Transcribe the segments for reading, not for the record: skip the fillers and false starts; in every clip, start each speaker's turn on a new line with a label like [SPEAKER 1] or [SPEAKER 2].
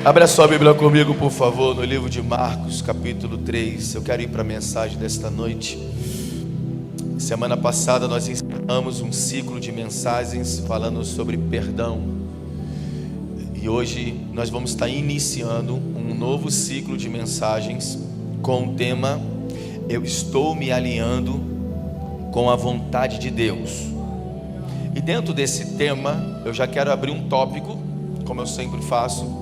[SPEAKER 1] Abra sua Bíblia comigo, por favor, no livro de Marcos, capítulo 3. Eu quero ir para a mensagem desta noite. Semana passada nós encerramos um ciclo de mensagens falando sobre perdão. E hoje nós vamos estar iniciando um novo ciclo de mensagens com o tema Eu estou me alinhando com a vontade de Deus. E dentro desse tema eu já quero abrir um tópico, como eu sempre faço.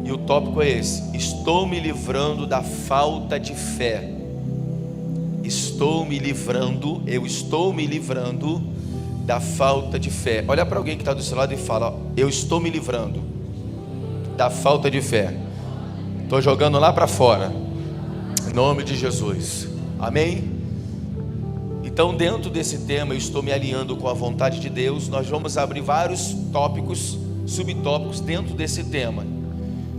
[SPEAKER 1] E o tópico é esse: estou me livrando da falta de fé. Eu estou me livrando da falta de fé. Olha para alguém que está do seu lado e fala: eu estou me livrando da falta de fé. Estou jogando lá para fora, em nome de Jesus, amém? Então, dentro desse tema, eu estou me alinhando com a vontade de Deus. Nós vamos abrir vários tópicos, subtópicos dentro desse tema.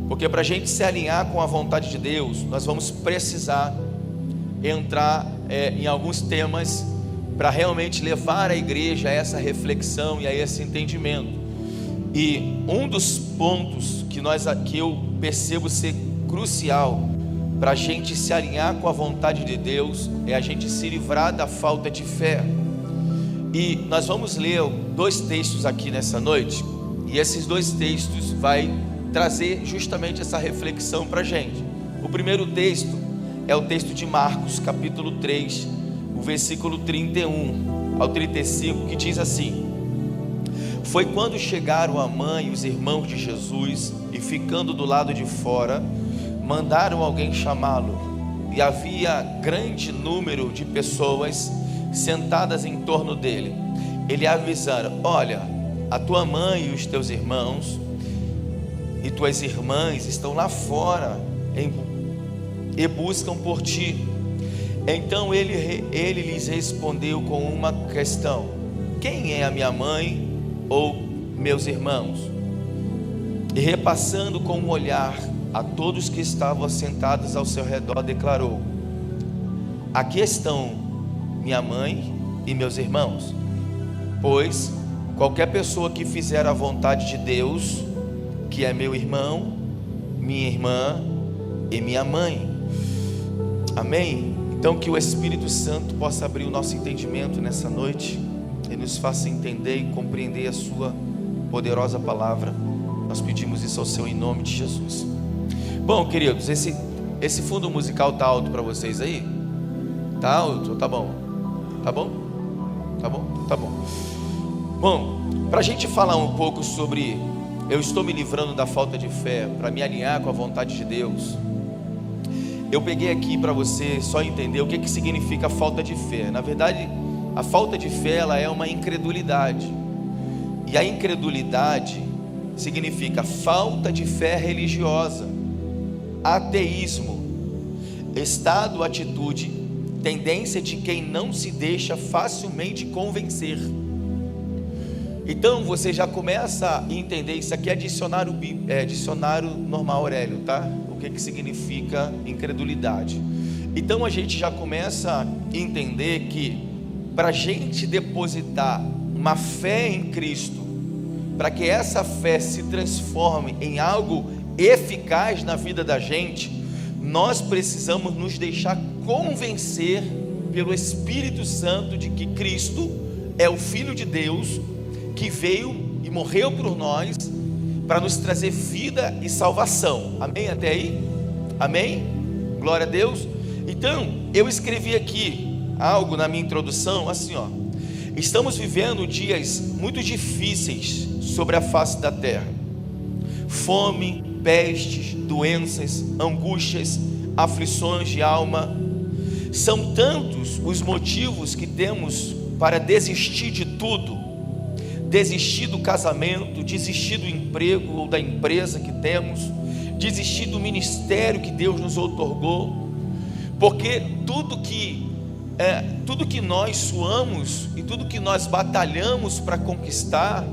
[SPEAKER 1] Porque para a gente se alinhar com a vontade de Deus, nós vamos precisar entrar em alguns temas para realmente levar a igreja a essa reflexão e a esse entendimento. E um dos pontos que eu percebo ser crucial para a gente se alinhar com a vontade de Deus é a gente se livrar da falta de fé. E nós vamos ler dois textos aqui nessa noite, e esses dois textos vai trazer justamente essa reflexão para a gente. O primeiro texto é o texto de Marcos, capítulo 3, o versículo 31 ao 35, que diz assim: foi quando chegaram a mãe e os irmãos de Jesus, e ficando do lado de fora, mandaram alguém chamá-lo. E havia grande número de pessoas sentadas em torno dele. Ele avisaram: olha, a tua mãe e os teus irmãos e tuas irmãs estão lá fora e buscam por ti. Então ele lhes respondeu com uma questão: quem é a minha mãe ou meus irmãos? E repassando com um olhar a todos que estavam sentados ao seu redor, declarou: aqui estão minha mãe e meus irmãos. Pois qualquer pessoa que fizer a vontade de Deus, que é meu irmão, minha irmã e minha mãe. Amém? Então que o Espírito Santo possa abrir o nosso entendimento nessa noite e nos faça entender e compreender a sua poderosa palavra. Nós pedimos isso ao Senhor em nome de Jesus. Bom, queridos, esse fundo musical tá alto para vocês aí? Tá alto? Tá bom? Tá bom? Tá bom? Tá bom. Bom, para a gente falar um pouco sobre eu estou me livrando da falta de fé, para me alinhar com a vontade de Deus, eu peguei aqui para você só entender o que significa falta de fé. Na verdade, a falta de fé, ela é uma incredulidade. E a incredulidade significa falta de fé religiosa, ateísmo, estado, atitude, tendência de quem não se deixa facilmente convencer. Então você já começa a entender, isso aqui é dicionário normal Aurélio, tá? O que significa incredulidade. Então a gente já começa a entender que para a gente depositar uma fé em Cristo, para que essa fé se transforme em algo eficaz na vida da gente, nós precisamos nos deixar convencer pelo Espírito Santo de que Cristo é o Filho de Deus, que veio e morreu por nós para nos trazer vida e salvação. Amém até aí? Amém? Glória a Deus. Então eu escrevi aqui algo na minha introdução assim, ó: estamos vivendo dias muito difíceis sobre a face da terra. Fome, pestes, doenças, angústias, aflições de alma. São tantos os motivos que temos para desistir de tudo. Desistir do casamento, desistir do emprego ou da empresa que temos, desistir do ministério que Deus nos outorgou, porque tudo que nós suamos e tudo que nós batalhamos para conquistar,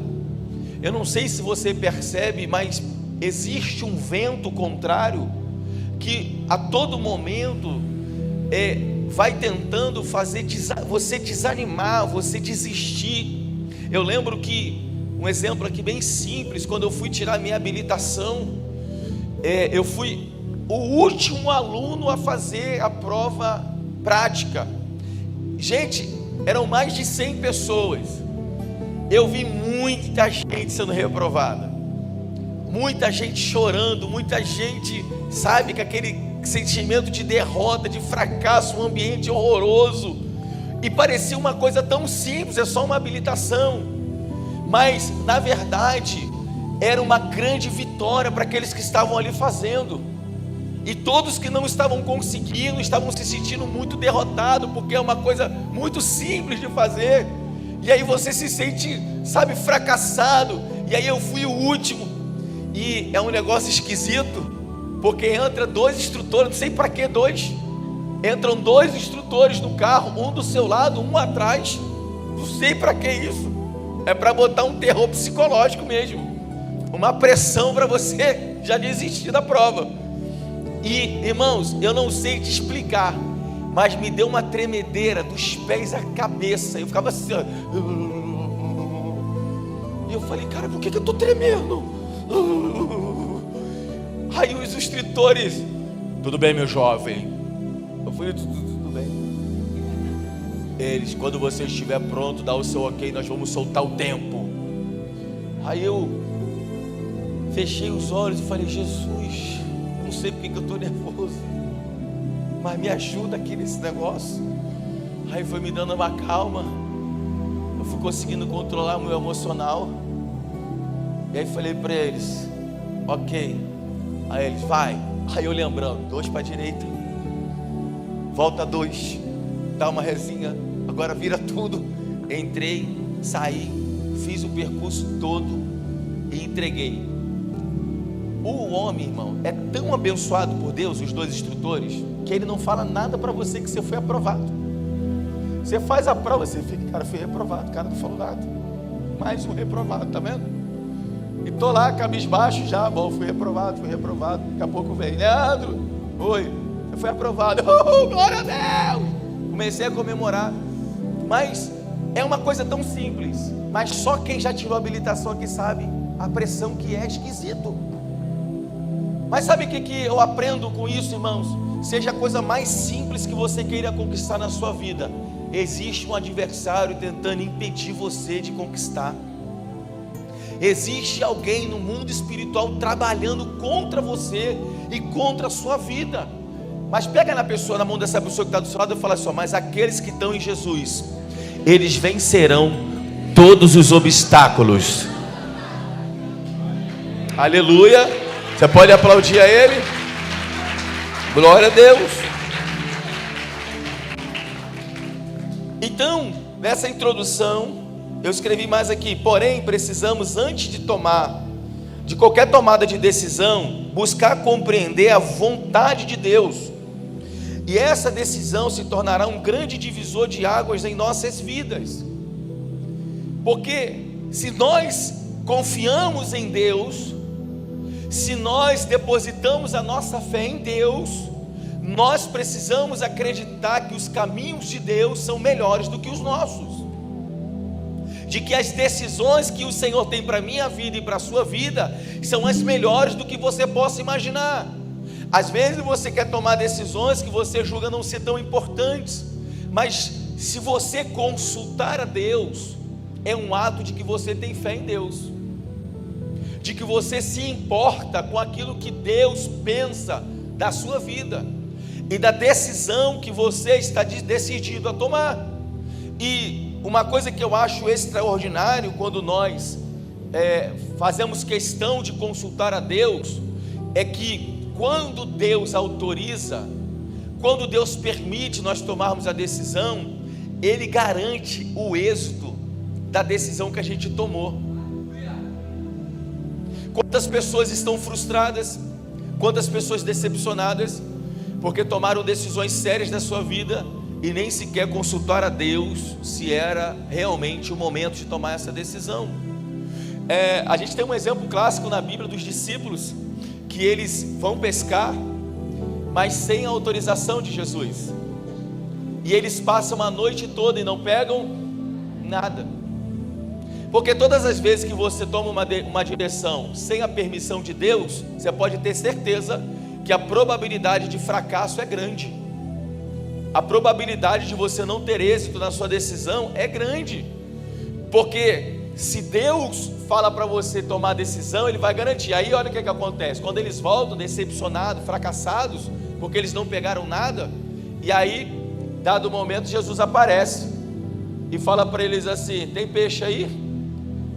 [SPEAKER 1] eu não sei se você percebe, mas existe um vento contrário que a todo momento vai tentando fazer você desanimar, você desistir. Eu lembro que, um exemplo aqui bem simples, quando eu fui tirar minha habilitação, eu fui o último aluno a fazer a prova prática. Gente, eram mais de 100 pessoas. Eu vi muita gente sendo reprovada, muita gente chorando, muita gente, sabe, com aquele sentimento de derrota, de fracasso, um ambiente horroroso. E parecia uma coisa tão simples, é só uma habilitação, mas na verdade era uma grande vitória para aqueles que estavam ali fazendo. E todos que não estavam conseguindo, estavam se sentindo muito derrotados, porque é uma coisa muito simples de fazer. E aí você se sente, sabe, fracassado. E aí eu fui o último. E é um negócio esquisito, porque entra 2 instrutores, não sei para que 2. Entram 2 instrutores no carro, um do seu lado, um atrás. Não sei para que isso. É para botar um terror psicológico mesmo, uma pressão para você já desistir da prova. E, irmãos, eu não sei te explicar, mas me deu uma tremedeira dos pés à cabeça. Eu ficava assim, ó. E eu falei, cara, por que eu estou tremendo? Aí os instrutores, tudo bem, meu jovem? Eu falei, tudo bem. Eles, quando você estiver pronto, dá o seu ok, nós vamos soltar o tempo. Aí eu fechei os olhos e falei, Jesus, não sei porque que eu estou nervoso, mas me ajuda aqui nesse negócio. Aí foi me dando uma calma, eu fui conseguindo controlar o meu emocional. E aí falei para eles, ok. Aí eles, vai. Aí eu lembrando, 2 para a direita, volta 2, dá uma resinha, agora vira tudo. Entrei, saí, fiz o percurso todo e entreguei. O homem, irmão, é tão abençoado por Deus, os 2 instrutores, que ele não fala nada para você que você foi aprovado. Você faz a prova, você fica, cara, fui reprovado, o cara não falou nada. Mais um reprovado, tá vendo? E tô lá, cabisbaixo já, bom, fui reprovado. Daqui a pouco vem, Leandro, oi, eu fui aprovado, glória a Deus. Comecei a comemorar. Mas é uma coisa tão simples, mas só quem já tirou a habilitação aqui sabe a pressão que é esquisito. Mas sabe o que eu aprendo com isso, irmãos? Seja a coisa mais simples que você queira conquistar na sua vida, existe um adversário tentando impedir você de conquistar. Existe alguém no mundo espiritual trabalhando contra você e contra a sua vida. Mas pega na mão dessa pessoa que está do seu lado e fala assim, mas aqueles que estão em Jesus, eles vencerão todos os obstáculos. Aleluia. Você pode aplaudir a Ele? Glória a Deus. Então, nessa introdução, eu escrevi mais aqui, porém, precisamos, antes de qualquer tomada de decisão, buscar compreender a vontade de Deus. E essa decisão se tornará um grande divisor de águas em nossas vidas. Porque se nós confiamos em Deus, se nós depositamos a nossa fé em Deus, nós precisamos acreditar que os caminhos de Deus são melhores do que os nossos. De que as decisões que o Senhor tem para a minha vida e para a sua vida são as melhores do que você possa imaginar. Às vezes você quer tomar decisões que você julga não ser tão importantes, mas se você consultar a Deus, é um ato de que você tem fé em Deus, de que você se importa com aquilo que Deus pensa da sua vida e da decisão que você está decidido a tomar. E uma coisa que eu acho extraordinário quando nós fazemos questão de consultar a Deus, é que quando Deus autoriza, quando Deus permite nós tomarmos a decisão, Ele garante o êxito da decisão que a gente tomou. Quantas pessoas estão frustradas, quantas pessoas decepcionadas, porque tomaram decisões sérias da sua vida e nem sequer consultaram a Deus se era realmente o momento de tomar essa decisão. A gente tem um exemplo clássico na Bíblia dos discípulos, que eles vão pescar, mas sem a autorização de Jesus, e eles passam a noite toda e não pegam nada. Porque todas as vezes que você toma uma direção sem a permissão de Deus, você pode ter certeza que a probabilidade de fracasso é grande. A probabilidade de você não ter êxito na sua decisão é grande. Porque se Deus fala para você tomar a decisão, Ele vai garantir. Aí olha o que acontece, quando eles voltam decepcionados, fracassados, porque eles não pegaram nada, e aí, dado o momento, Jesus aparece e fala para eles assim: tem peixe aí?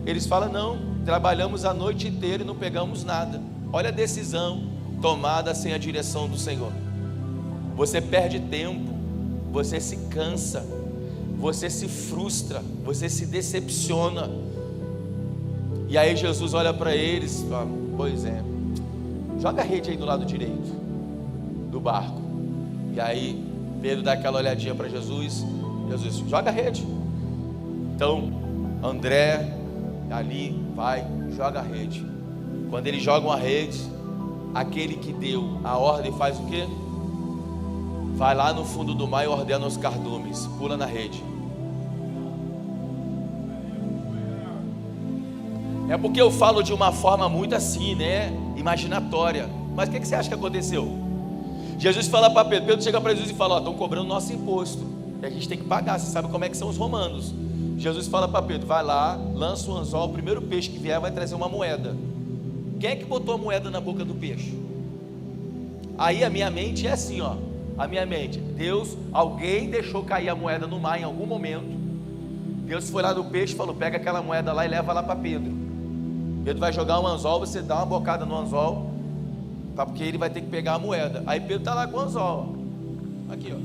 [SPEAKER 1] Eles falam: não, trabalhamos a noite inteira e não pegamos nada. Olha a decisão tomada sem a direção do Senhor. Você perde tempo, você se cansa, você se frustra, você se decepciona. E aí Jesus olha para eles e fala: pois é, joga a rede aí do lado direito do barco. E aí Pedro dá aquela olhadinha para Jesus, Jesus: joga a rede. Então André ali vai, joga a rede. Quando eles jogam a rede, aquele que deu a ordem faz o quê? Vai lá no fundo do mar e ordena os cardumes: pula na rede. É porque eu falo de uma forma muito assim, né? Imaginatória. Mas o que você acha que aconteceu? Jesus fala para Pedro, Pedro chega para Jesus e fala: ó, estão cobrando nosso imposto, e a gente tem que pagar. Você sabe como é que são os romanos. Jesus fala para Pedro: vai lá, lança o anzol, o primeiro peixe que vier vai trazer uma moeda. Quem é que botou a moeda na boca do peixe? Aí a minha mente é assim, ó. A minha mente: Deus, alguém deixou cair a moeda no mar em algum momento. Deus foi lá no peixe e falou: pega aquela moeda lá e leva lá para Pedro. Pedro vai jogar um anzol, você dá uma bocada no anzol, porque ele vai ter que pegar a moeda. Aí Pedro está lá com o anzol, ó. Aqui, ó.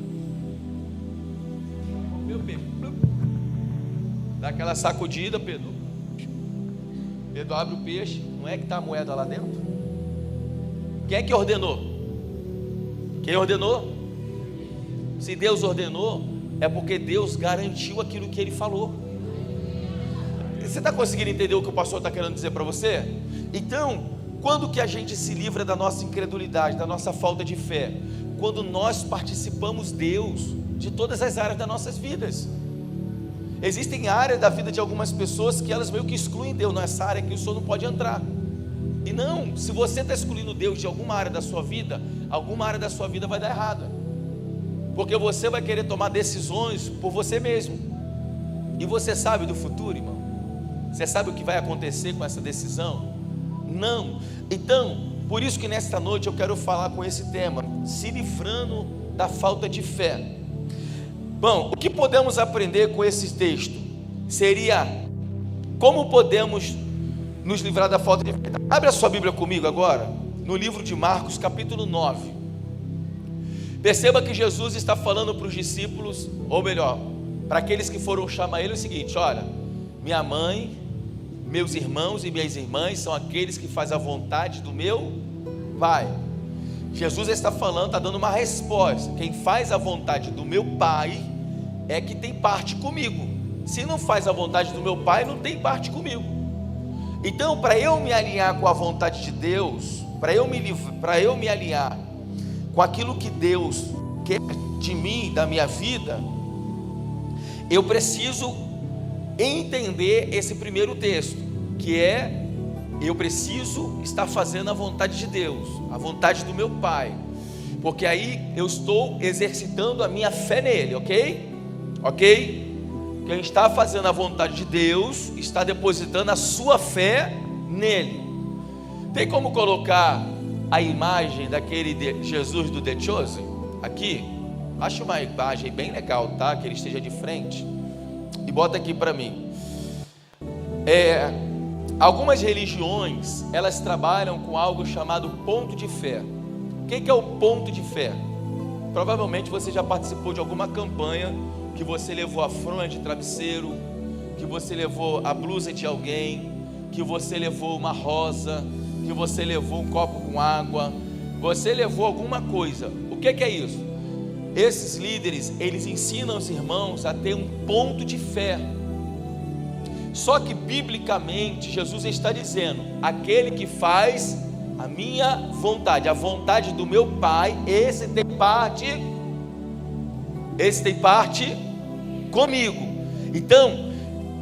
[SPEAKER 1] Meu peixe. Dá aquela sacudida, Pedro. Pedro abre o peixe. Não é que está a moeda lá dentro? Quem é que ordenou? Quem ordenou? Se Deus ordenou, é porque Deus garantiu aquilo que Ele falou. Você está conseguindo entender o que o pastor está querendo dizer para você? Então, quando que a gente se livra da nossa incredulidade, da nossa falta de fé? Quando nós participamos Deus de todas as áreas das nossas vidas. Existem áreas da vida de algumas pessoas que elas meio que excluem Deus. Nessa área que o Senhor não pode entrar. E não, se você está excluindo Deus de alguma área da sua vida, alguma área da sua vida vai dar errada. Porque você vai querer tomar decisões por você mesmo. E você sabe do futuro, irmão? Você sabe o que vai acontecer com essa decisão? Não. Então, por isso que nesta noite eu quero falar com esse tema: se livrando da falta de fé. Bom, o que podemos aprender com esse texto? Seria como podemos nos livrar da falta de fé. Abre a sua Bíblia comigo agora, no livro de Marcos, capítulo 9. Perceba que Jesus está falando para os discípulos, ou melhor, para aqueles que foram chamar ele, o seguinte: olha, minha mãe, meus irmãos e minhas irmãs são aqueles que fazem a vontade do meu Pai. Jesus está falando, está dando uma resposta: quem faz a vontade do meu Pai é que tem parte comigo. Se não faz a vontade do meu Pai, não tem parte comigo. Então, para eu me alinhar com a vontade de Deus, para eu me alinhar com aquilo que Deus quer de mim, da minha vida, eu preciso entender esse primeiro texto, que é: eu preciso estar fazendo a vontade de Deus, a vontade do meu Pai, porque aí eu estou exercitando a minha fé nele, ok? Quem está fazendo a vontade de Deus está depositando a sua fé nele. Tem como colocar a imagem daquele Jesus do The Chosen aqui? Acho uma imagem bem legal, tá? Que ele esteja de frente e bota aqui para mim. Algumas religiões, elas trabalham com algo chamado ponto de fé. O que é o ponto de fé? Provavelmente você já participou de alguma campanha que você levou a fronha de travesseiro, que você levou a blusa de alguém, que você levou uma rosa, que você levou um copo com água, você levou alguma coisa. O que é isso? Esses líderes, eles ensinam os irmãos a ter um ponto de fé. Só que biblicamente Jesus está dizendo: aquele que faz a minha vontade, a vontade do meu Pai, esse tem parte comigo. Então,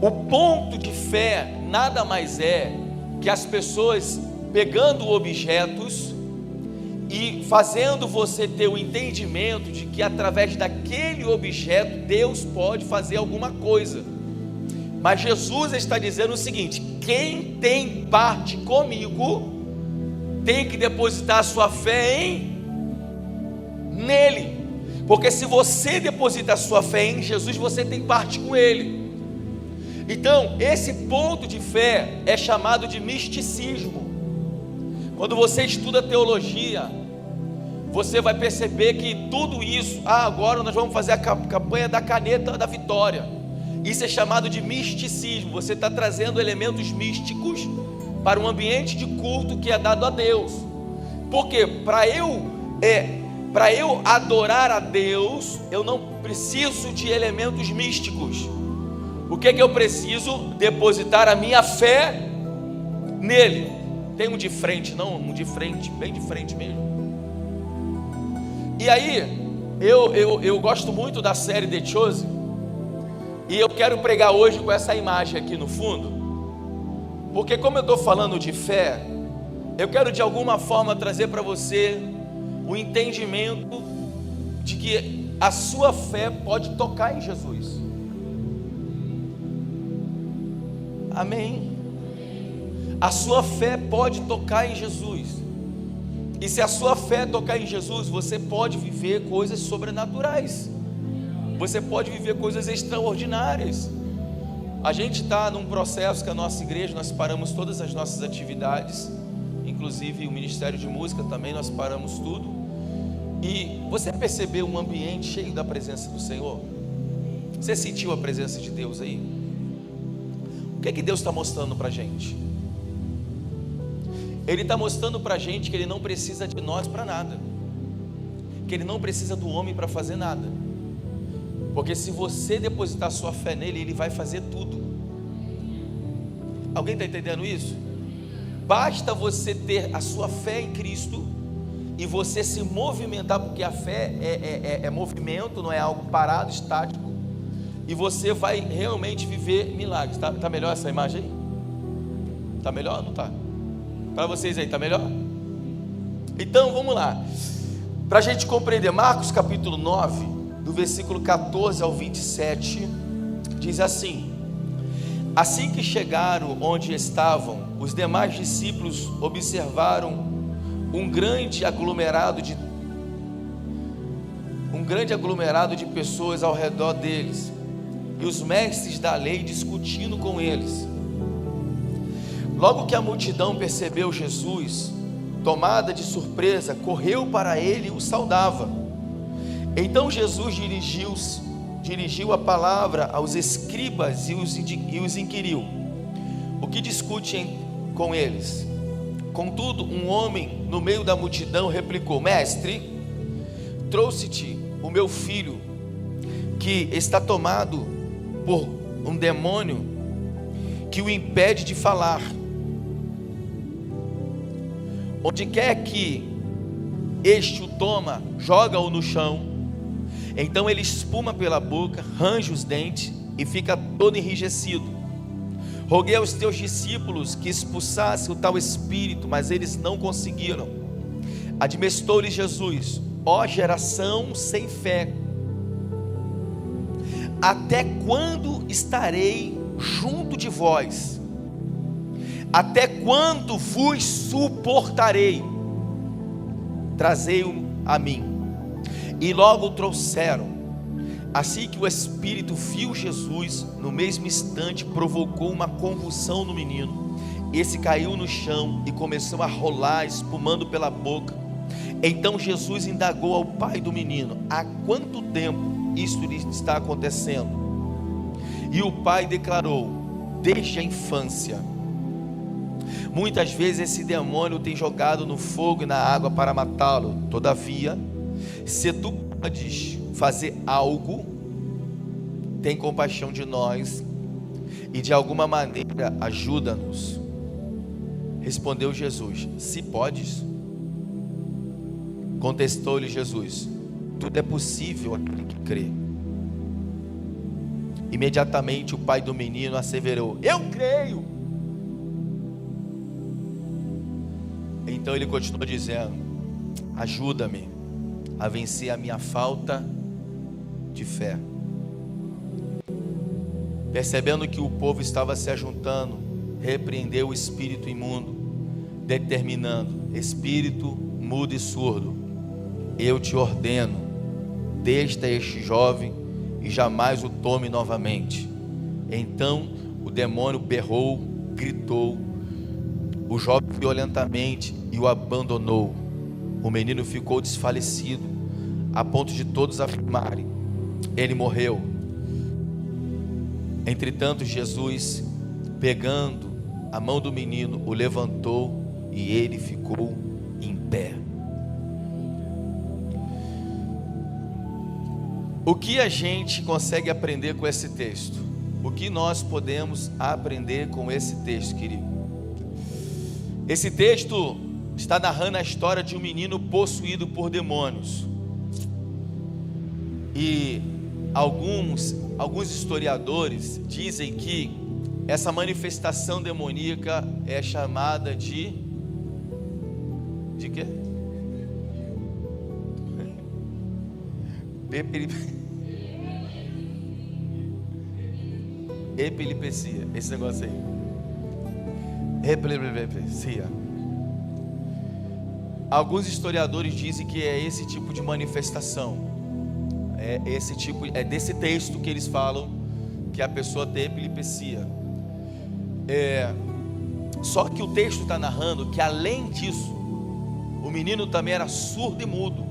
[SPEAKER 1] O ponto de fé nada mais é que as pessoas pegando objetos e fazendo você ter o entendimento de que através daquele objeto Deus pode fazer alguma coisa. Mas Jesus está dizendo o seguinte: quem tem parte comigo tem que depositar a sua fé nele, porque se você deposita a sua fé em Jesus, você tem parte com ele. Então, esse ponto de fé é chamado de misticismo. Quando você estuda teologia, você vai perceber que tudo isso, agora nós vamos fazer a campanha da caneta da vitória. Isso é chamado de misticismo. Você está trazendo elementos místicos para um ambiente de culto que é dado a Deus. Porque para eu adorar a Deus, eu não preciso de elementos místicos. O que eu preciso? Depositar a minha fé nele. Tem um de frente, não? Um de frente, bem de frente mesmo. E aí, eu gosto muito da série The Chosen, e eu quero pregar hoje com essa imagem aqui no fundo, porque como eu estou falando de fé, eu quero de alguma forma trazer para você o entendimento de que a sua fé pode tocar em Jesus. Amém? A sua fé pode tocar em Jesus. E se a sua fé tocar em Jesus, você pode viver coisas sobrenaturais. Você pode viver coisas extraordinárias. A gente está num processo que a nossa igreja, nós paramos todas as nossas atividades, inclusive o Ministério de Música também, nós paramos tudo. E você percebeu um ambiente cheio da presença do Senhor? Você sentiu a presença de Deus aí? O que é que Deus está mostrando para a gente? Ele está mostrando para a gente que Ele não precisa de nós para nada, que Ele não precisa do homem para fazer nada, porque se você depositar sua fé nele, Ele vai fazer tudo. Alguém está entendendo isso? Basta você ter a sua fé em Cristo e você se movimentar, porque a fé é movimento, não é algo parado, estático, e você vai realmente viver milagres. Tá melhor essa imagem aí? Tá melhor ou não tá? Para vocês aí, tá melhor? Então vamos lá, para a gente compreender. Marcos capítulo 9, do versículo 14 ao 27, diz assim: assim que chegaram onde estavam, os demais discípulos observaram um grande aglomerado de pessoas ao redor deles, e os mestres da lei discutindo com eles. Logo que a multidão percebeu Jesus, tomada de surpresa, correu para ele e o saudava. Então Jesus dirigiu a palavra aos escribas e os inquiriu: o que discutem com eles? Contudo, um homem no meio da multidão replicou: mestre, trouxe-te o meu filho, que está tomado por um demônio que o impede de falar. Onde quer que este o toma, joga-o no chão. Então ele espuma pela boca, range os dentes e fica todo enrijecido. Roguei aos teus discípulos que expulsassem o tal espírito, mas eles não conseguiram. Admoestou-lhes Jesus: ó geração sem fé, até quando estarei junto de vós? Até quando vos suportarei? Trazei-o a mim. E logo o trouxeram. Assim que o espírito viu Jesus, no mesmo instante provocou uma convulsão no menino. Esse caiu no chão e começou a rolar, espumando pela boca. Então Jesus indagou ao pai do menino: há quanto tempo isto lhe está acontecendo? E o pai declarou: desde a infância. Muitas vezes esse demônio tem jogado no fogo e na água para matá-lo. Todavia, se tu podes fazer algo, tem compaixão de nós e de alguma maneira ajuda-nos. Respondeu Jesus: se podes. Contestou-lhe Jesus: tudo é possível àquele que crê. Imediatamente o pai do menino asseverou: eu creio. Então ele continuou dizendo: ajuda-me a vencer a minha falta de fé. Percebendo que o povo estava se ajuntando, repreendeu o espírito imundo, determinando: espírito mudo e surdo, eu te ordeno, deixa este jovem e jamais o tome novamente. Então o demônio berrou, gritou, o jovem violentamente e o abandonou. O menino ficou desfalecido, a ponto de todos afirmarem: ele morreu. Entretanto, Jesus, pegando a mão do menino, o levantou e ele ficou em pé. O que a gente consegue aprender com esse texto? O que nós podemos aprender com esse texto, querido? Esse texto está narrando a história de um menino possuído por demônios. E alguns historiadores dizem que essa manifestação demoníaca é chamada de quê? Epilepsia, esse negócio aí. Epilepsia. Alguns historiadores dizem que é esse tipo de manifestação. É desse texto que eles falam que a pessoa tem epilepsia. Só que o texto está narrando que além disso, o menino também era surdo e mudo.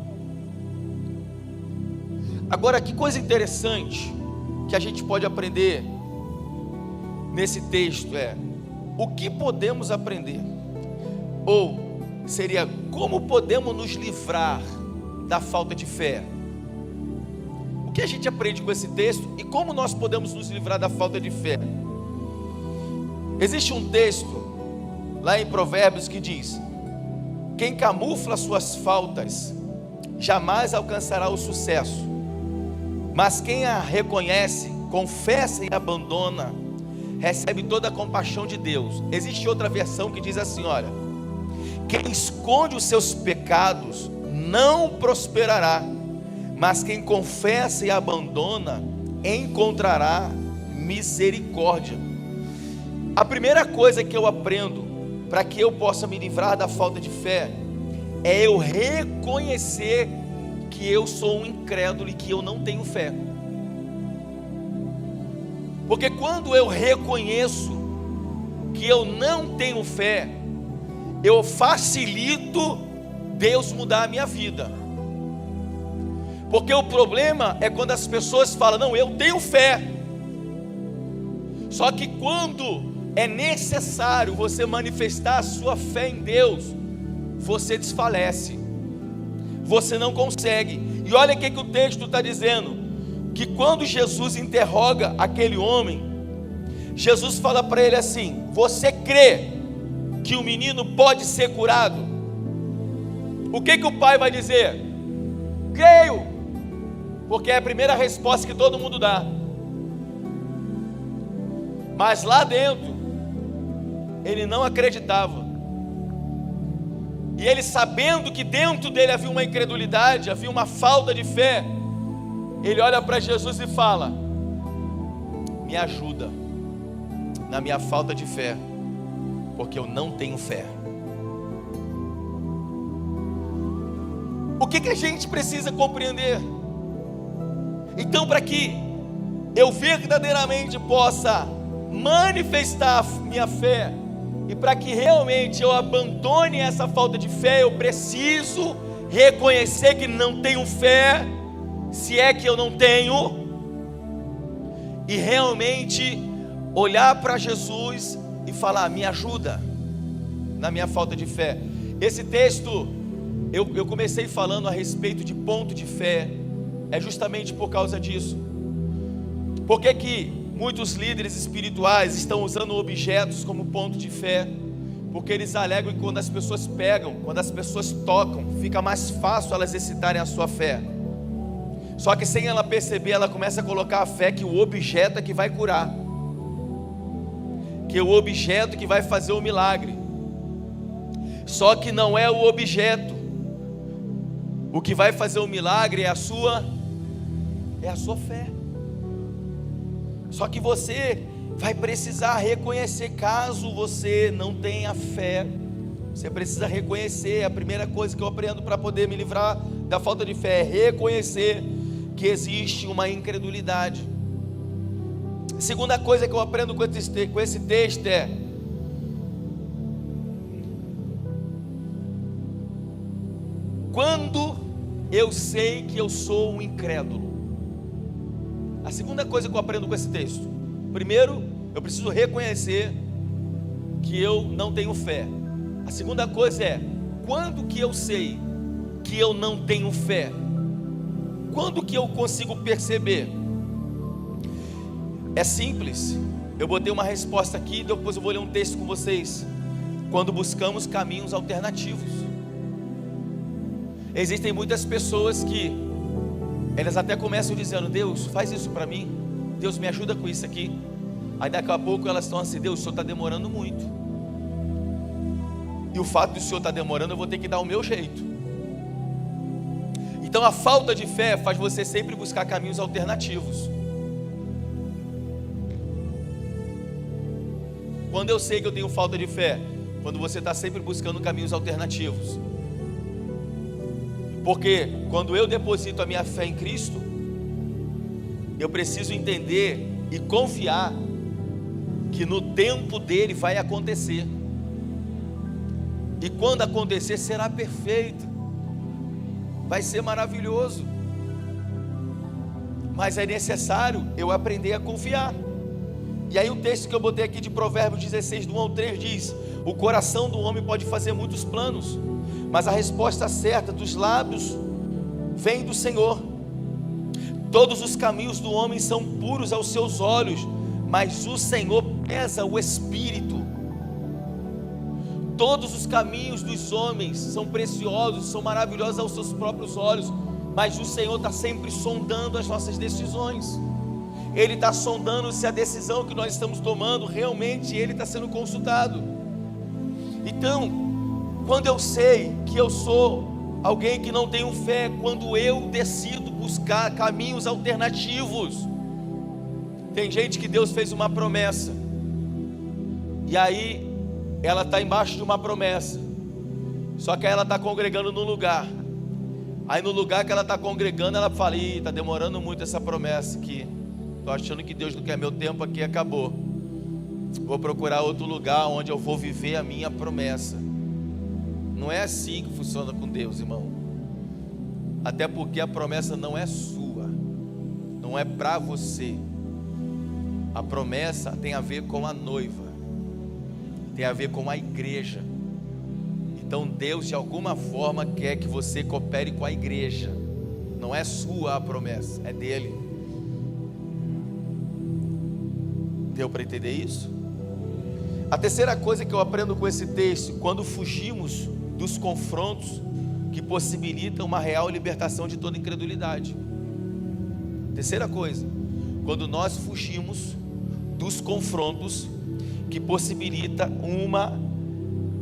[SPEAKER 1] Agora, que coisa interessante que a gente pode aprender nesse texto o que podemos aprender? Ou seria, como podemos nos livrar da falta de fé? O que a gente aprende com esse texto e como nós podemos nos livrar da falta de fé? Existe um texto lá em Provérbios que diz: quem camufla suas faltas jamais alcançará o sucesso, mas quem a reconhece, confessa e abandona, recebe toda a compaixão de Deus. Existe outra versão que diz assim: olha, quem esconde os seus pecados não prosperará, mas quem confessa e abandona encontrará misericórdia. A primeira coisa que eu aprendo para que eu possa me livrar da falta de fé é eu reconhecer que eu sou um incrédulo e que eu não tenho fé. Porque quando eu reconheço que eu não tenho fé, eu facilito Deus mudar a minha vida. Porque o problema é quando as pessoas falam: não, eu tenho fé. Só que quando é necessário você manifestar a sua fé em Deus, você desfalece, você não consegue. E olha o que o texto está dizendo: que quando Jesus interroga aquele homem, Jesus fala para ele assim: você crê que o menino pode ser curado? O que o pai vai dizer? Creio, porque é a primeira resposta que todo mundo dá. Mas lá dentro ele não acreditava. E ele, sabendo que dentro dele havia uma incredulidade, havia uma falta de fé, ele olha para Jesus e fala: me ajuda na minha falta de fé, porque eu não tenho fé. O que a gente precisa compreender? Então, para que eu verdadeiramente possa manifestar minha fé, e para que realmente eu abandone essa falta de fé, eu preciso reconhecer que não tenho fé, se é que eu não tenho, e realmente olhar para Jesus e falar: me ajuda na minha falta de fé. Esse texto, eu comecei falando a respeito de ponto de fé, é justamente por causa disso. Por que muitos líderes espirituais estão usando objetos como ponto de fé? Porque eles alegam que quando as pessoas pegam, quando as pessoas tocam, fica mais fácil elas exercitarem a sua fé. Só que sem ela perceber, ela começa a colocar a fé que o objeto é que vai curar, que é o objeto que vai fazer o milagre. Só que não é o objeto. O que vai fazer o milagre é a sua fé. Só que você vai precisar reconhecer, caso você não tenha fé, você precisa reconhecer. A primeira coisa que eu aprendo para poder me livrar da falta de fé é reconhecer que existe uma incredulidade. A segunda coisa que eu aprendo com esse texto é: quando eu sei que eu sou um incrédulo. A segunda coisa que eu aprendo com esse texto: primeiro, eu preciso reconhecer que eu não tenho fé. A segunda coisa é: quando que eu sei que eu não tenho fé? Quando que eu consigo perceber? É simples. Eu botei uma resposta aqui, depois eu vou ler um texto com vocês. Quando buscamos caminhos alternativos. Existem muitas pessoas que elas até começam dizendo: Deus, faz isso para mim, Deus me ajuda com isso aqui. Aí daqui a pouco elas estão assim: Deus, o Senhor está demorando muito, e o fato de o Senhor estar demorando, eu vou ter que dar o meu jeito. Então a falta de fé faz você sempre buscar caminhos alternativos. Quando eu sei que eu tenho falta de fé? Quando você está sempre buscando caminhos alternativos. Porque quando eu deposito a minha fé em Cristo, eu preciso entender e confiar que no tempo dele vai acontecer. E quando acontecer, será perfeito, vai ser maravilhoso. Mas é necessário eu aprender a confiar. E aí o texto que eu botei aqui de Provérbios 16, do 1 ao 3 diz: o coração do homem pode fazer muitos planos, mas a resposta certa dos lábios vem do Senhor. Todos os caminhos do homem são puros aos seus olhos, mas o Senhor pesa o espírito. Todos os caminhos dos homens são preciosos, são maravilhosos aos seus próprios olhos, mas o Senhor está sempre sondando as nossas decisões. Ele está sondando se a decisão que nós estamos tomando, realmente Ele está sendo consultado. Então, quando eu sei que eu sou alguém que não tenho fé, quando eu decido buscar caminhos alternativos. Tem gente que Deus fez uma promessa, e aí ela está embaixo de uma promessa, só que aí ela está congregando no lugar. Aí no lugar que ela está congregando, ela fala: ih, está demorando muito essa promessa aqui, estou achando que Deus não quer, meu tempo aqui acabou, vou procurar outro lugar onde eu vou viver a minha promessa. Não é assim que funciona com Deus, irmão. Até porque a promessa não é sua, não é para você. A promessa tem a ver com a noiva, tem a ver com a igreja. Então Deus de alguma forma quer que você coopere com a igreja. Não é sua a promessa, é dele. Deu para entender isso? A terceira coisa que eu aprendo com esse texto: quando fugimos dos confrontos que possibilitam uma real libertação de toda incredulidade. Terceira coisa: quando nós fugimos dos confrontos que possibilita uma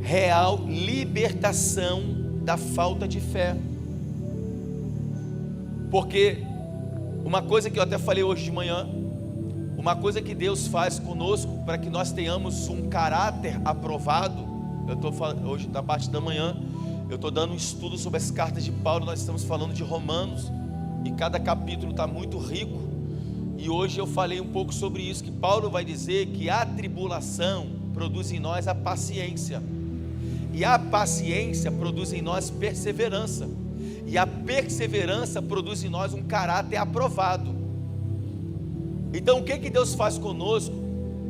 [SPEAKER 1] real libertação da falta de fé. Porque uma coisa que eu até falei hoje de manhã, uma coisa que Deus faz conosco para que nós tenhamos um caráter aprovado. Eu estou falando hoje, na parte da manhã, eu estou dando um estudo sobre as cartas de Paulo. Nós estamos falando de Romanos, e cada capítulo está muito rico. E hoje eu falei um pouco sobre isso, que Paulo vai dizer que a tribulação produz em nós a paciência, e a paciência produz em nós perseverança, e a perseverança produz em nós um caráter aprovado. Então o que Deus faz conosco?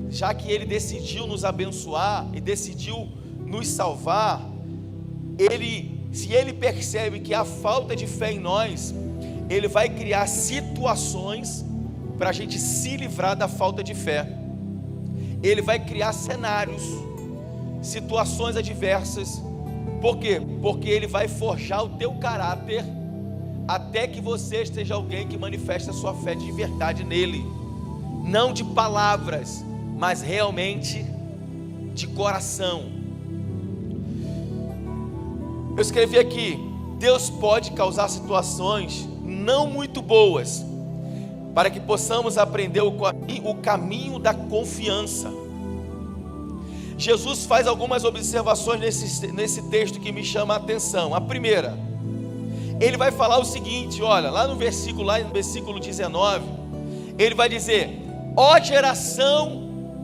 [SPEAKER 1] Já que Ele decidiu nos abençoar e decidiu nos salvar, se Ele percebe que há falta de fé em nós, Ele vai criar situações para a gente se livrar da falta de fé. Ele vai criar cenários, situações adversas. Por quê? Porque Ele vai forjar o teu caráter até que você seja alguém que manifeste a sua fé de verdade nele, não de palavras, mas realmente de coração. Eu escrevi aqui: Deus pode causar situações não muito boas, para que possamos aprender o caminho da confiança. Jesus faz algumas observações nesse texto que me chama a atenção. A primeira, ele vai falar o seguinte, olha, lá no versículo 19, ele vai dizer: ó geração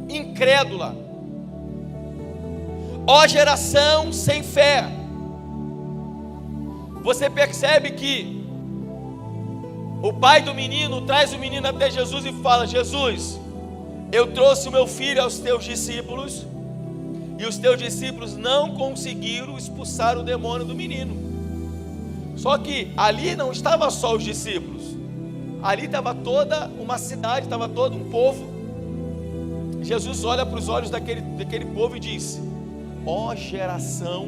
[SPEAKER 1] incrédula, ó geração sem fé. Você percebe que o pai do menino traz o menino até Jesus e fala: Jesus, eu trouxe o meu filho aos teus discípulos, e os teus discípulos não conseguiram expulsar o demônio do menino. Só que ali não estava só os discípulos, ali estava toda uma cidade, estava todo um povo. Jesus olha para os olhos daquele povo e diz: ó geração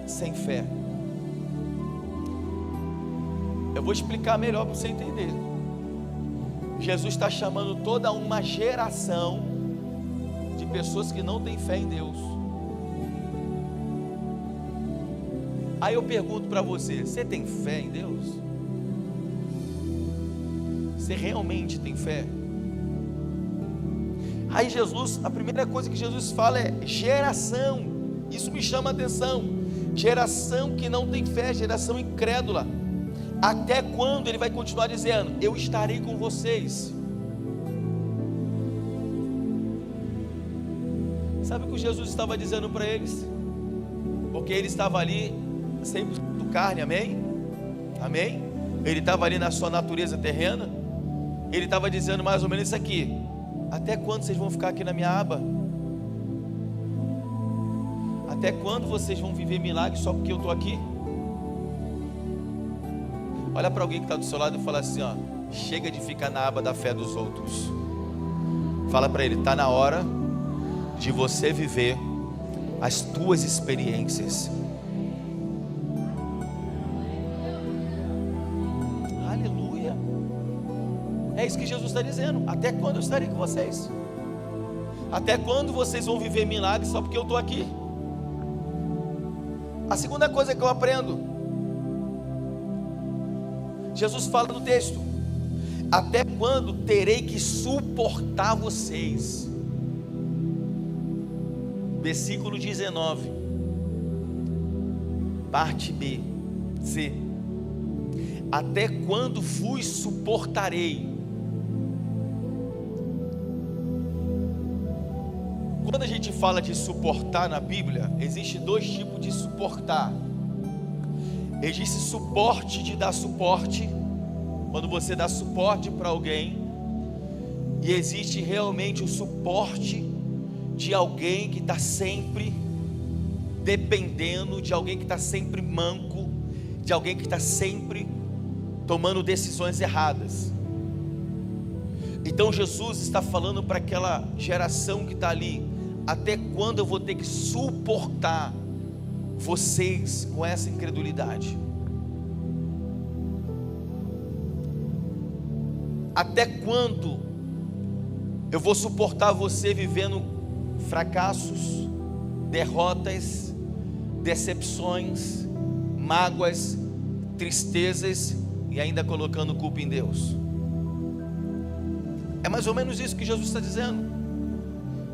[SPEAKER 1] sem fé. Eu vou explicar melhor para você entender. Jesus está chamando toda uma geração de pessoas que não têm fé em Deus. Aí eu pergunto para você: você tem fé em Deus? Você realmente tem fé? Aí Jesus, a primeira coisa que Jesus fala é geração. Isso me chama a atenção. Geração que não tem fé, geração incrédula. Até quando? Ele vai continuar dizendo: eu estarei com vocês. Sabe o que Jesus estava dizendo para eles? Porque ele estava ali 100% carne, amém? Amém? Ele estava ali na sua natureza terrena. Ele estava dizendo mais ou menos isso aqui: até quando vocês vão ficar aqui na minha aba? Até quando vocês vão viver milagres só porque eu estou aqui? Olha para alguém que está do seu lado e fala assim, ó: chega de ficar na aba da fé dos outros. Fala para ele: está na hora de você viver as tuas experiências. Aleluia. É isso que Jesus está dizendo: até quando eu estarei com vocês? Até quando vocês vão viver milagres só porque eu estou aqui? A segunda coisa que eu aprendo, Jesus fala no texto: até quando terei que suportar vocês? Versículo 19, parte B, C. Até quando vos suportarei? Quando a gente fala de suportar na Bíblia, existe dois tipos de suportar. Existe suporte de dar suporte, quando você dá suporte para alguém, e existe realmente o suporte de alguém que está sempre dependendo, de alguém que está sempre manco, de alguém que está sempre tomando decisões erradas. Então Jesus está falando para aquela geração que está ali: até quando eu vou ter que suportar vocês com essa incredulidade? Até quando eu vou suportar você vivendo fracassos, derrotas, decepções, mágoas, tristezas e ainda colocando culpa em Deus? É mais ou menos isso que Jesus está dizendo.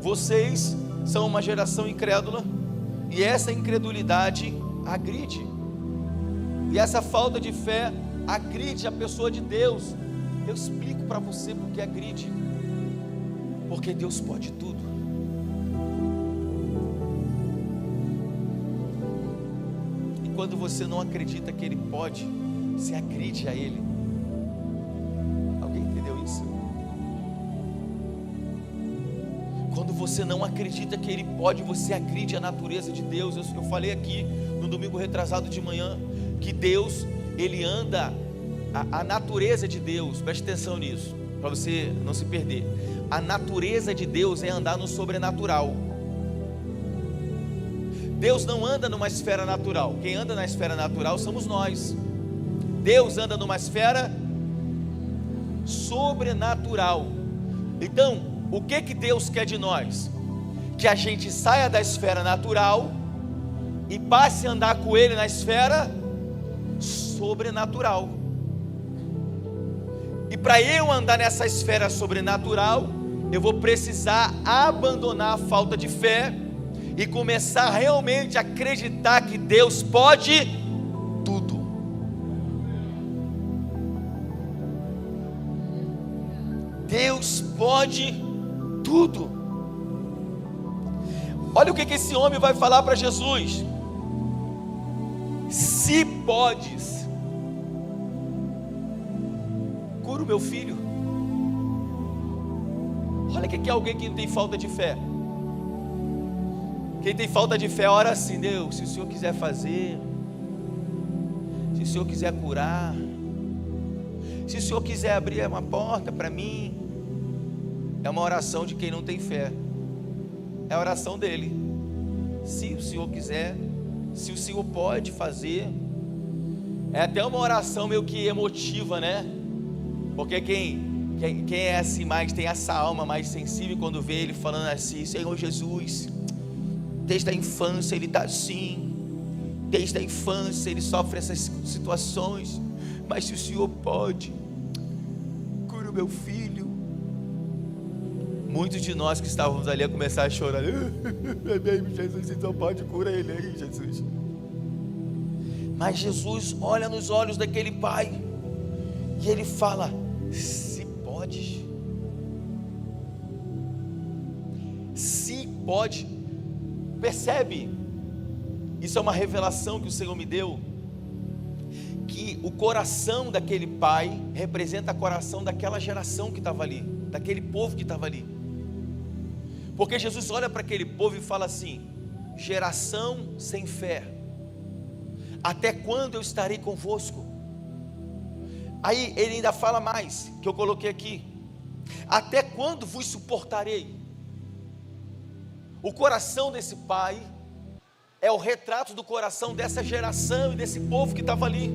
[SPEAKER 1] Vocês são uma geração incrédula, e essa incredulidade agride, e essa falta de fé agride a pessoa de Deus. Eu explico para você porque agride. Porque Deus pode tudo. E quando você não acredita que Ele pode, você agride a Ele. Alguém entendeu isso? Quando você não acredita que Ele pode, você agride a natureza de Deus. Eu falei aqui no domingo retrasado de manhã que Deus, Ele anda, a natureza de Deus, preste atenção nisso, para você não se perder. A natureza de Deus é andar no sobrenatural. Deus não anda numa esfera natural. Quem anda na esfera natural somos nós. Deus anda numa esfera sobrenatural. Então, o que Deus quer de nós? Que a gente saia da esfera natural e passe a andar com Ele na esfera sobrenatural. E para eu andar nessa esfera sobrenatural, eu vou precisar abandonar a falta de fé e começar realmente a acreditar que Deus pode tudo. Deus pode tudo. Olha o que esse homem vai falar para Jesus: se podes, cura o meu filho. Olha o que é alguém que não tem falta de fé. Quem tem falta de fé ora assim: Deus, se o Senhor quiser fazer, se o Senhor quiser curar, se o Senhor quiser abrir uma porta para mim. É uma oração de quem não tem fé. É a oração dele. Se o Senhor quiser, se o Senhor pode fazer. É até uma oração meio que emotiva, né? Porque quem é assim mais, tem essa alma mais sensível, quando vê ele falando assim: Senhor Jesus, desde a infância ele está assim, desde a infância ele sofre essas situações, mas se o Senhor pode, cura o meu filho. Muitos de nós que estávamos ali a começar a chorar: Jesus, você só pode curar ele aí, Jesus. Mas Jesus olha nos olhos daquele pai e ele fala: se podes, se pode. Percebe? Isso é uma revelação que o Senhor me deu, que o coração daquele pai representa o coração daquela geração que estava ali, daquele povo que estava ali. Porque Jesus olha para aquele povo e fala assim: geração sem fé, até quando eu estarei convosco? Aí ele ainda fala mais, que eu coloquei aqui: até quando vos suportarei? O coração desse pai é o retrato do coração dessa geração e desse povo que estava ali.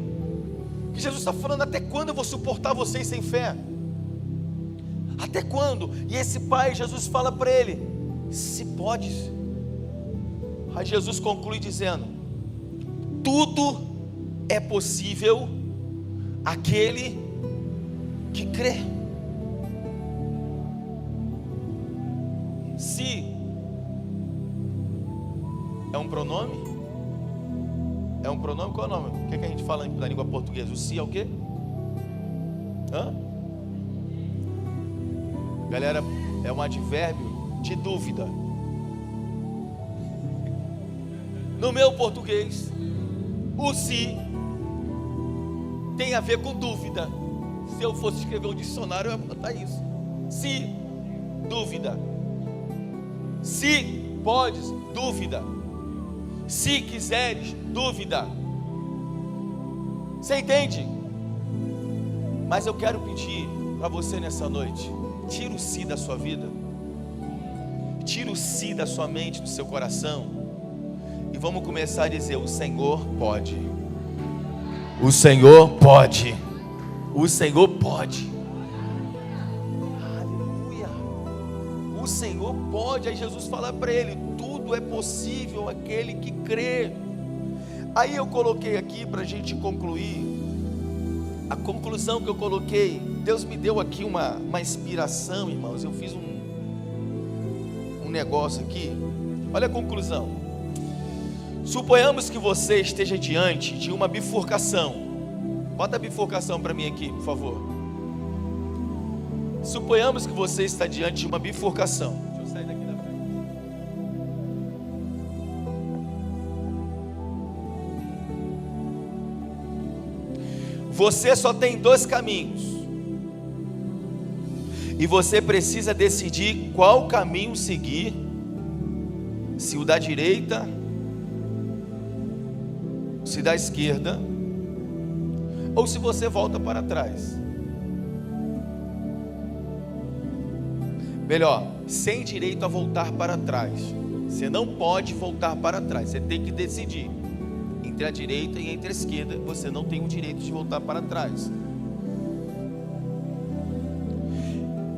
[SPEAKER 1] Que Jesus está falando: até quando eu vou suportar vocês sem fé? Até quando? E esse pai, Jesus fala para ele: se podes. Aí Jesus conclui dizendo: tudo é possível aquele que crê. Se é um pronome? É um pronome? Qual é o nome? O que a gente fala na língua portuguesa? O se é o quê? Galera, é um advérbio de dúvida. No meu português, o se tem a ver com dúvida. Se eu fosse escrever um dicionário, eu ia botar isso. Se, dúvida. Se podes, dúvida. Se quiseres, dúvida. Você entende? Mas eu quero pedir para você nessa noite: tira o si da sua vida, tira o si da sua mente, do seu coração, e vamos começar a dizer: o Senhor pode. O Senhor pode. O Senhor pode. Aleluia. O Senhor pode. Aí Jesus fala para ele: tudo é possível aquele que crê. Aí eu coloquei aqui para a gente concluir. A conclusão que eu coloquei, Deus me deu aqui uma inspiração, irmãos. Eu fiz um negócio aqui. Olha a conclusão. Suponhamos que você esteja diante de uma bifurcação. Bota a bifurcação para mim aqui, por favor. Suponhamos que você está diante de uma bifurcação. Deixa eu sair daqui da frente. Você só tem dois caminhos, e você precisa decidir qual caminho seguir: se o da direita, se da esquerda, ou se você volta para trás. Melhor, sem direito a voltar para trás. Você não pode voltar para trás, você tem que decidir. entre a direita e entre a esquerda, você não tem o direito de voltar para trás.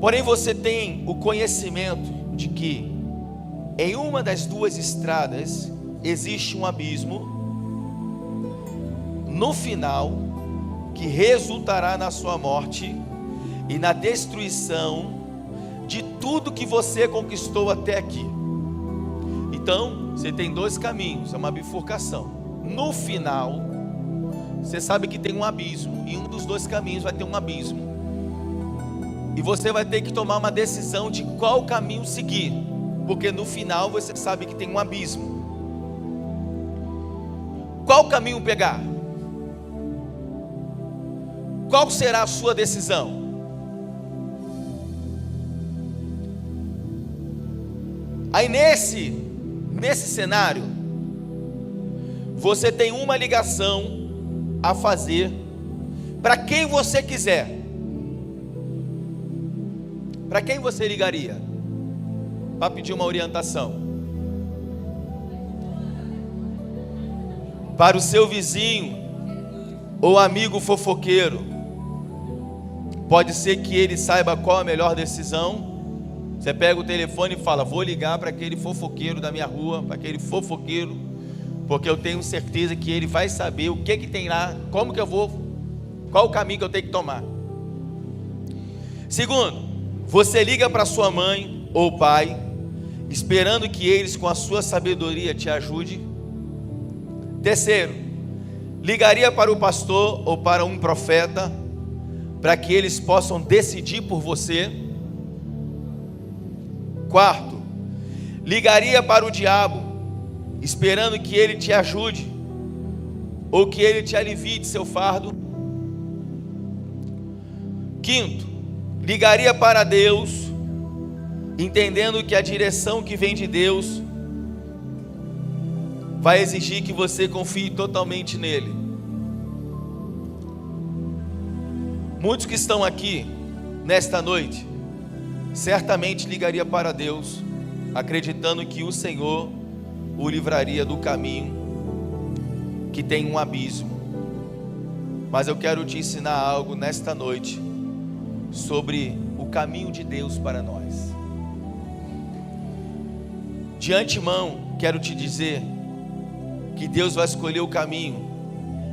[SPEAKER 1] Porém, você tem o conhecimento de que em uma das duas estradas existe um abismo no final que resultará na sua morte e na destruição de tudo que você conquistou até aqui. Então, você tem dois caminhos, é uma bifurcação. No final, você sabe que tem um abismo, e um dos dois caminhos vai ter um abismo. E você vai ter que tomar uma decisão de qual caminho seguir, porque no final você sabe que tem um abismo. Qual caminho pegar? Qual será a sua decisão? Aí nesse cenário, você tem uma ligação a fazer para quem você quiser. Para quem você ligaria? Para pedir uma orientação? Para o seu vizinho ou amigo fofoqueiro? Pode ser que ele saiba qual a melhor decisão. Você pega o telefone e fala: vou ligar para aquele fofoqueiro da minha rua, para aquele fofoqueiro, porque eu tenho certeza que ele vai saber o que tem lá, como que eu vou, qual o caminho que eu tenho que tomar. Segundo, você liga para sua mãe ou pai, esperando que eles com a sua sabedoria te ajudem. Terceiro, ligaria para o pastor ou para um profeta, para que eles possam decidir por você. Quarto, ligaria para o diabo, esperando que ele te ajude, ou que ele te alivie de seu fardo. Quinto, ligaria para Deus, entendendo que a direção que vem de Deus vai exigir que você confie totalmente nele. Muitos que estão aqui nesta noite certamente ligaria para Deus, acreditando que o Senhor o livraria do caminho que tem um abismo. Mas eu quero te ensinar algo nesta noite sobre o caminho de Deus para nós. De antemão, quero te dizer que Deus vai escolher o caminho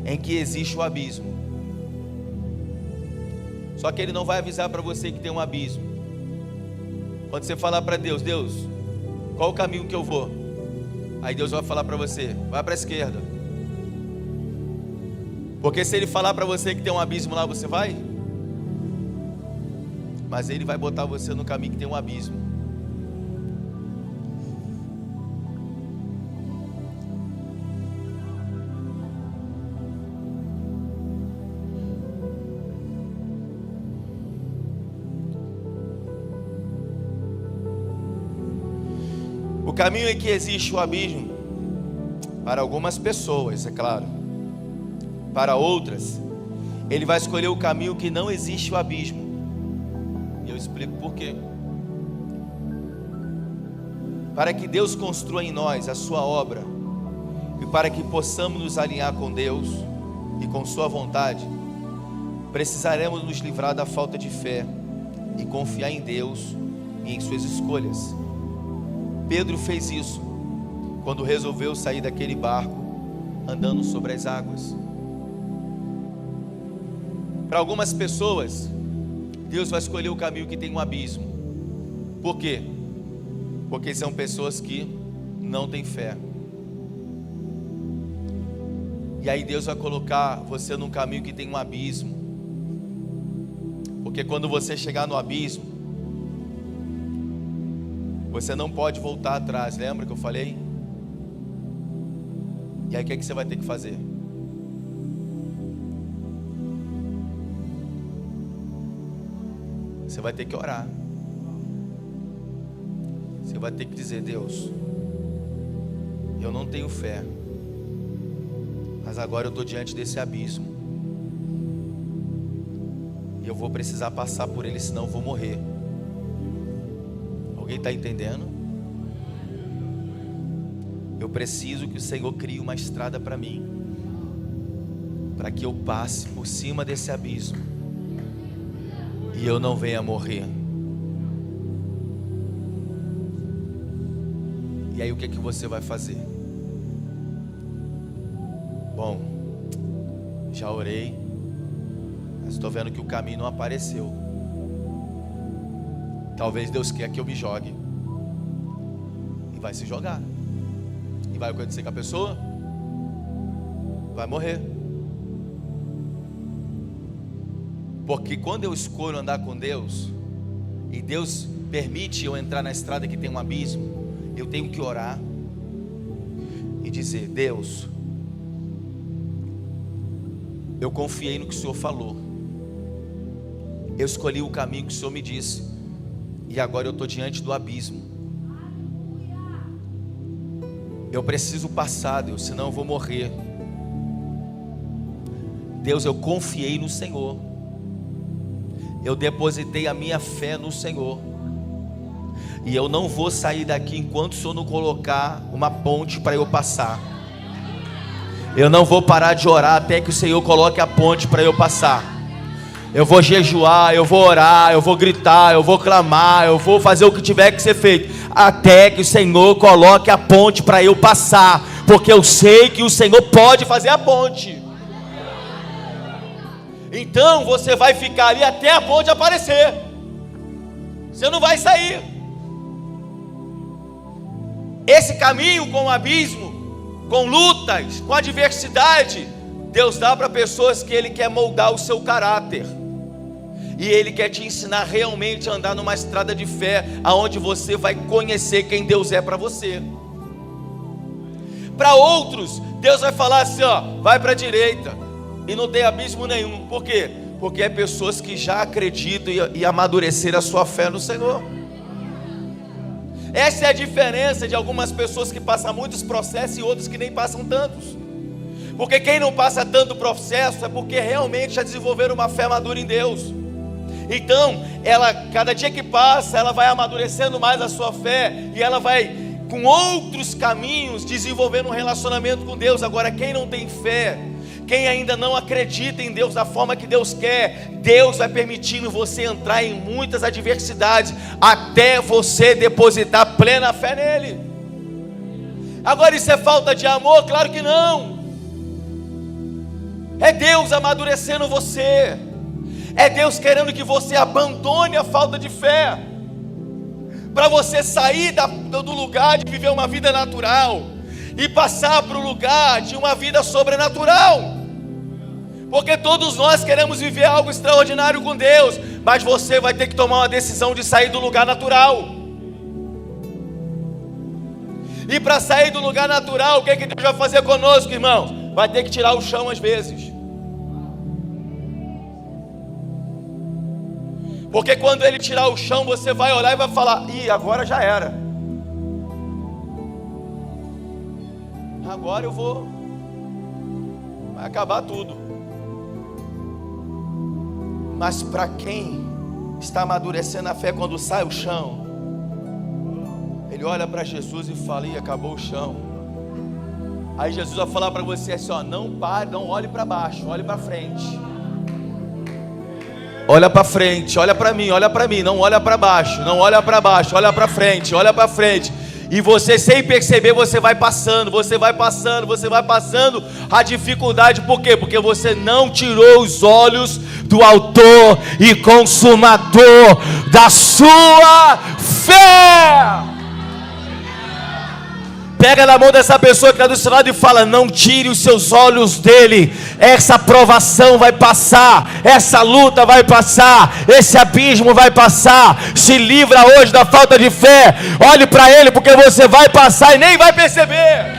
[SPEAKER 1] em que existe o abismo. Só que Ele não vai avisar para você que tem um abismo. Quando você falar para Deus: Deus, qual o caminho que eu vou? Aí Deus vai falar para você: vai para a esquerda. Porque se Ele falar para você que tem um abismo lá, você vai? Mas Ele vai botar você no caminho que tem um abismo. O caminho em que existe o abismo, para algumas pessoas, é claro, para outras, Ele vai escolher o caminho que não existe o abismo. E eu explico por quê. Para que Deus construa em nós a sua obra, e para que possamos nos alinhar com Deus e com sua vontade, precisaremos nos livrar da falta de fé e confiar em Deus e em suas escolhas. Pedro fez isso quando resolveu sair daquele barco andando sobre as águas. Para algumas pessoas, Deus vai escolher o caminho que tem um abismo. Por quê? Porque são pessoas que não têm fé. E aí Deus vai colocar você num caminho que tem um abismo. Porque quando você chegar no abismo, você não pode voltar atrás. Lembra que eu falei? E aí o que é que você vai ter que fazer? Você vai ter que orar. Você vai ter que dizer: Deus, eu não tenho fé, mas agora eu estou diante desse abismo, e eu vou precisar passar por ele, senão eu vou morrer. Alguém está entendendo? Eu preciso que o Senhor crie uma estrada para mim. para que eu passe por cima desse abismo e eu não venha morrer. E aí o que você vai fazer? Bom, já orei, mas estou vendo que o caminho não apareceu. Talvez Deus quer que eu me jogue. E vai se jogar. E vai acontecer com a pessoa? Vai morrer. Porque quando eu escolho andar com Deus, e Deus permite eu entrar na estrada que tem um abismo, eu tenho que orar e dizer: Deus, eu confiei no que o Senhor falou, eu escolhi o caminho que o Senhor me disse, e agora eu estou diante do abismo. Eu preciso passar, Deus, senão eu vou morrer. Deus, eu confiei no Senhor, eu depositei a minha fé no Senhor, e eu não vou sair daqui enquanto o Senhor não colocar uma ponte para eu passar. Eu não vou parar de orar até que o Senhor coloque a ponte para eu passar. Eu vou jejuar, eu vou orar, eu vou gritar, eu vou clamar, eu vou fazer o que tiver que ser feito, até que o Senhor coloque a ponte para eu passar, porque eu sei que o Senhor pode fazer a ponte. Então você vai ficar ali até a ponte aparecer. Você não vai sair. Esse caminho com o abismo, com lutas, com adversidade, Deus dá para pessoas que Ele quer moldar o seu caráter, e Ele quer te ensinar realmente a andar numa estrada de fé, aonde você vai conhecer quem Deus é para você. Para outros, Deus vai falar assim, ó, vai para a direita, e não tem abismo nenhum. Por quê? Porque é pessoas que já acreditam e amadureceram a sua fé no Senhor. Essa é a diferença de algumas pessoas que passam muitos processos e outros que nem passam tantos. Porque quem não passa tanto processo é porque realmente já desenvolveram uma fé madura em Deus. Então, ela, cada dia que passa, ela vai amadurecendo mais a sua fé, e ela vai com outros caminhos desenvolvendo um relacionamento com Deus. Agora, quem não tem fé, quem ainda não acredita em Deus da forma que Deus quer, Deus vai permitindo você entrar em muitas adversidades, até você depositar plena fé nele. Agora, isso é falta de amor? Claro que não. É Deus amadurecendo você, é Deus querendo que você abandone a falta de fé, para você sair do lugar de viver uma vida natural e passar para o lugar de uma vida sobrenatural. Porque todos nós queremos viver algo extraordinário com Deus, mas você vai ter que tomar uma decisão de sair do lugar natural. E para sair do lugar natural, o que Deus vai fazer conosco, irmãos? Vai ter que tirar o chão às vezes. Porque quando Ele tirar o chão, você vai olhar e vai falar: ih, agora já era. Agora eu vou. Vai acabar tudo. Mas para quem está amadurecendo a fé, quando sai o chão, ele olha para Jesus e fala: ih, acabou o chão. Aí Jesus vai falar para você assim, ó, não pare, não olhe para baixo, olhe para frente. Olha para frente, olha para mim, não olha para baixo, não olha para baixo, olha para frente, olha para frente. E você, sem perceber, você vai passando a dificuldade. Por quê? Porque você não tirou os olhos do autor e consumador da sua fé. Pega na mão dessa pessoa que está do seu lado e fala: não tire os seus olhos dele. Essa provação vai passar, essa luta vai passar, esse abismo vai passar. Se livra hoje da falta de fé. Olhe para ele, porque você vai passar e nem vai perceber.